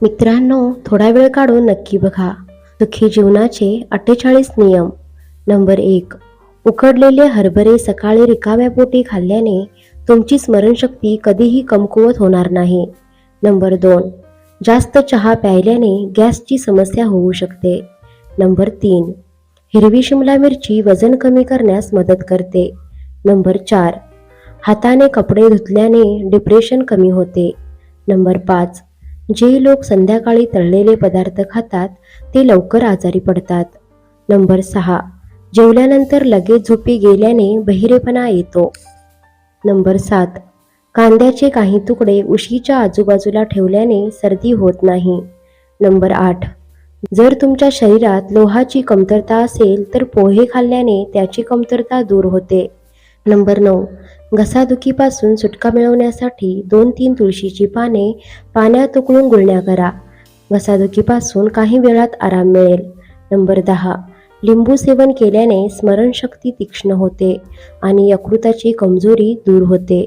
मित्रांनो, थोडा वेळ काढून नक्की बघा. सुखी जीवनाचे 48 नियम. नंबर 1. उकडलेले हरभरे सकाळी रिकाम्या पोटी खाल्ल्याने तुमची स्मरणशक्ती कधीही कमकुवत होणार नाही. नंबर 2. जास्त चहा प्यायल्याने गॅसची समस्या होऊ शकते. नंबर 3. हिरवी शिमला मिरची वजन कमी करण्यास मदत करते. नंबर 4. हाताने कपडे धुतल्याने डिप्रेशन कमी होते. नंबर 5. जे लोक संध्याकाळी तळलेले पदार्थ खातात ते लवकर आजारी पडतात. नंबर 6. जेवल्यानंतर लगेच झोपी गेल्याने बहिरेपणा येतो. नंबर 7. कांद्याचे काही तुकडे उशीच्या आजूबाजूला ठेवल्याने सर्दी होत नाही. नंबर 8. जर तुमच्या शरीरात लोहाची कमतरता असेल तर पोहे खाल्ल्याने त्याची कमतरता दूर होते. नंबर 9. घसादुखीपासून सुटका मिळवण्यासाठी 2-3 तुळशीची पाने पाण्यात उकळून गुळण्या करा. घसादुखीपासून काही वेळात आराम मिळेल. नंबर 10. लिंबू सेवन केल्याने स्मरणशक्ती तीक्ष्ण होते आणि यकृताची कमजोरी दूर होते.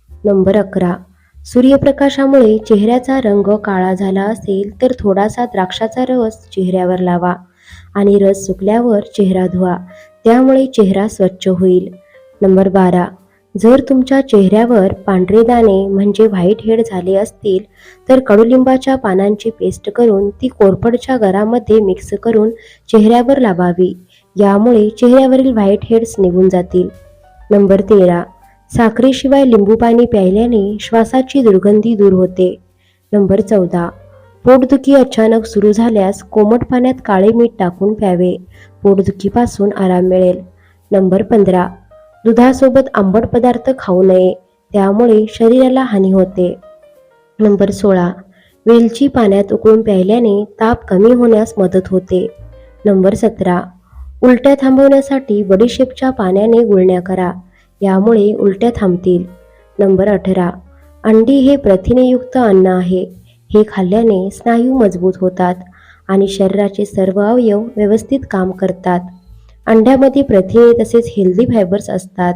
नंबर 11. सूर्यप्रकाशामुळे चेहऱ्याचा रंग काळा झाला असेल तर थोडासा द्राक्षाचा रस चेहऱ्यावर लावा आणि रस सुकल्यावर चेहरा धुवा. त्यामुळे चेहरा स्वच्छ होईल. नंबर 12. जर तुमच्या चेहऱ्यावर पांढरे दाणे म्हणजे व्हाईट हेड झाले असतील तर कडुलिंबाच्या पानांची पेस्ट करून ती कोरफडच्या गरामध्ये मिक्स करून चेहऱ्यावर लावावी. यामुळे चेहऱ्यावरील व्हाईट हेड्स निघून जातील. नंबर 13. साखरेशिवाय लिंबू पाणी प्यायल्याने श्वासाची दुर्गंधी दूर होते. नंबर 14. पोटदुखी अचानक सुरू झाल्यास कोमट पाण्यात काळे मीठ टाकून प्यावे. पोटदुखीपासून आराम मिळेल. नंबर 15. दुधासोबत आंबट पदार्थ खाऊ नये, त्यामुळे शरीराला हानी होते. नंबर 16. वेलची पाण्यात उकळून प्यायल्याने ताप कमी होण्यास मदत होते. नंबर 17. उलट्या थांबवण्यासाठी बडीशेपच्या पाण्याने गुळण्या करा. यामुळे उलट्या थांबतील. नंबर 18. अंडी हे प्रथिनेयुक्त अन्न आहे. हे खाल्ल्याने स्नायू मजबूत होतात आणि शरीराचे सर्व अवयव व्यवस्थित काम करतात. अंड्यामध्ये प्रथिने तसेच हेल्दी फायबर्स असतात,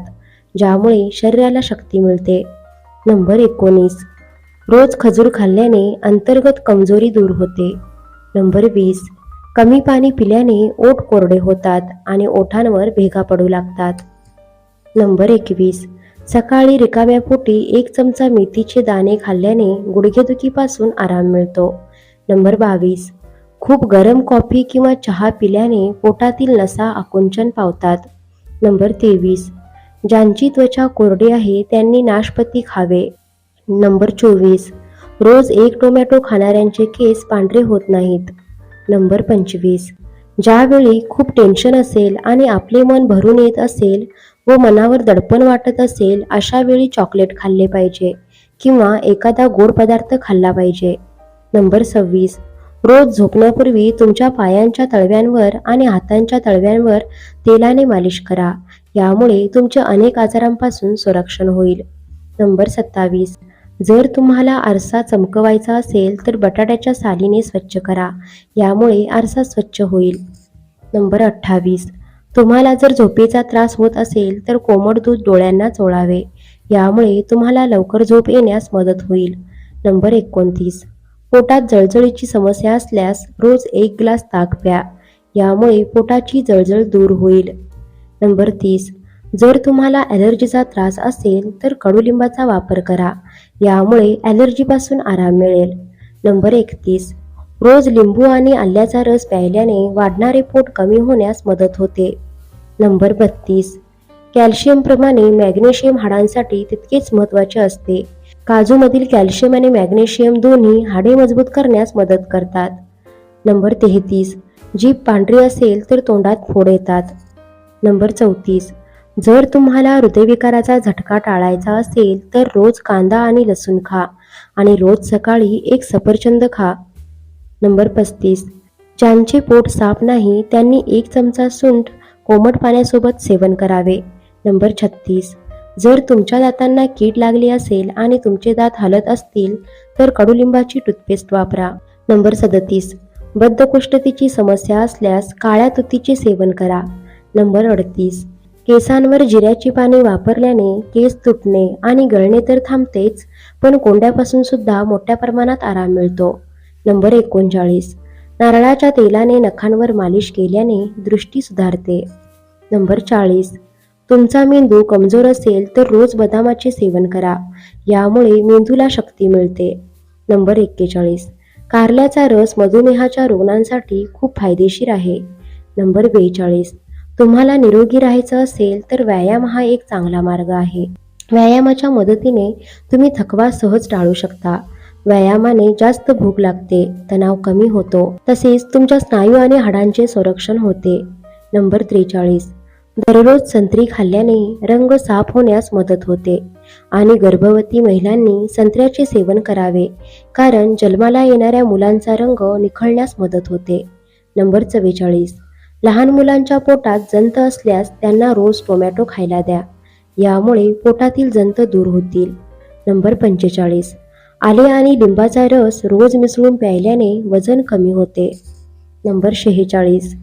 ज्यामुळे शरीराला शक्ती मिळते. नंबर 19. रोज खजूर खाल्ल्याने अंतर्गत कमजोरी दूर होते. नंबर 20. कमी पाणी पिल्याने ओठ कोरडे होतात आणि ओठांवर भेगा पडू लागतात. नंबर 21. सकाळी रिकाम्या पोटी 1 चमचा मेथीचे दाणे खाल्ल्याने गुडघेदुखीपासून आराम मिळतो. नंबर 22. खूप गरम कॉफी किंवा चहा पिल्याने पोटातील नसा आकुंचन पावतात. नंबर 23. ज्यांची त्वचा कोरडी आहे त्यांनी नाशपती खावे. नंबर 24. रोज 1 टोमॅटो खाणाऱ्यांचे केस पांढरे होत नाहीत. नंबर 25. ज्यावेळी खूप टेन्शन असेल आणि आपले मन भरून येत असेल व मनावर दडपण वाटत असेल अशा वेळी चॉकलेट खाल्ले पाहिजे किंवा एखादा गोड पदार्थ खाल्ला पाहिजे. नंबर 26. रोज झोपण्यापूर्वी तुमच्या पायांच्या तळव्यांवर आणि हातांच्या तळव्यांवर तेलाने मालिश करा. यामुळे तुमच्या अनेक आजारांपासून संरक्षण होईल. नंबर 27. जर तुम्हाला आरसा चमकवायचा असेल तर बटाट्याच्या सालीने स्वच्छ करा. यामुळे आरसा स्वच्छ होईल. नंबर 28. तुम्हाला जर झोपेचा त्रास होत असेल तर कोमट दूध डोळ्यांना चोळावे. यामुळे तुम्हाला लवकर झोप येण्यास मदत होईल. नंबर 29. पोटात जळजळीची समस्या असल्यास रोज 1 ग्लास ताक प्या. यामुळे पोटाची जळजळ दूर होईल. नंबर 30. जर तुम्हाला ॲलर्जीचा त्रास असेल तर कडुलिंबाचा वापर करा. यामुळे ॲलर्जीपासून आराम मिळेल. नंबर 31. रोज लिंबू आणि आल्याचा रस प्यायल्याने वाढणारे पोट कमी होण्यास मदत होते. नंबर 32. कॅल्शियमप्रमाणे मॅग्नेशियम हाडांसाठी तितकेच महत्त्वाचे असते. काजूमधील कॅल्शियम आणि मॅग्नेशियम दोन्ही हाडे मजबूत करण्यास मदत करतात. नंबर 33. जीभ पांढरी असेल तर तोंडात फोड येतात. नंबर 34. जर तुम्हाला हृदयविकाराचा झटका टाळायचा असेल तर रोज कांदा आणि लसूण खा आणि रोज सकाळी 1 सफरचंद खा. नंबर 35. ज्यांचे पोट साफ नाही त्यांनी 1 चमचा सुंठ कोमट पाण्यासोबत सेवन करावे. नंबर 36. जर तुमच्या दातांना कीड लागली असेल आणि तुमचे दात हलत असतील तर कडुलिंबाची टूथपेस्ट वापरा. नंबर 37. बद्धकोष्ठतेची समस्या असल्यास काळ्या तुतीचे सेवन करा. नंबर 38. केसांवर जिऱ्याची पाने वापरल्याने केस तुटणे आणि गळणे तर थांबतेच, पण कोंड्यापासून सुद्धा मोठ्या प्रमाणात आराम मिळतो. नंबर 39, नारळाच्या तेलाने नखांवर मालिश केल्याने दृष्टी सुधारते. नंबर 40, तुमचा मेंदू कमजोर असेल तर रोज बदामाचे सेवन करा, यामुळे मेंदूला शक्ती मिळते. नंबर 41, कारल्याचा रस मधुमेहाच्या रुग्णांसाठी खूप फायदेशीर आहे. नंबर 42, तुम्हाला निरोगी राहायचं असेल तर व्यायाम हा एक चांगला मार्ग आहे. व्यायामाच्या मदतीने तुम्ही थकवा सहज टाळू शकता. व्यायामाने जास्त भूक लागते, तणाव कमी होतो, तसेच तुमच्या स्नायू आणि हाडांचे संरक्षण होते. नंबर 43, दररोज संत्री खाल्ल्याने रंग साफ होण्यास मदत होते आणि गर्भवती महिलांनी संत्र्याचे सेवन करावे, कारण जन्माला येणाऱ्या मुलांचा रंग निखळण्यास मदत होते. नंबर 44, लहान मुलांच्या पोटात जंत असल्यास त्यांना रोज टोमॅटो खायला द्या, यामुळे पोटातील जंत दूर होतील. नंबर 45, आले आणि लिंबाचा रस रोज मिसळून प्यायल्याने वजन कमी होते. नंबर 46,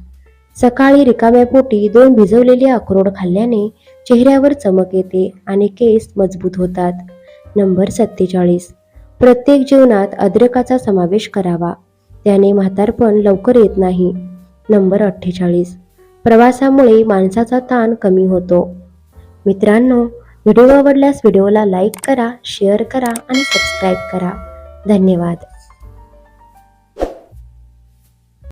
सकाळी रिकाम्या पोटी 2 भिजवलेले अक्रोड खाल्ल्याने चेहऱ्यावर चमक येते आणि केस मजबूत होतात. नंबर 47, प्रत्येक जेवणात अद्रकाचा समावेश करावा, त्याने म्हातारपण लवकर येत नाही. नंबर 48, प्रवासामुळे माणसाचा ताण कमी होतो. मित्रांनो, व्हिडिओ आवडल्यास व्हिडिओला लाईक करा, शेअर करा आणि सबस्क्राईब करा. धन्यवाद.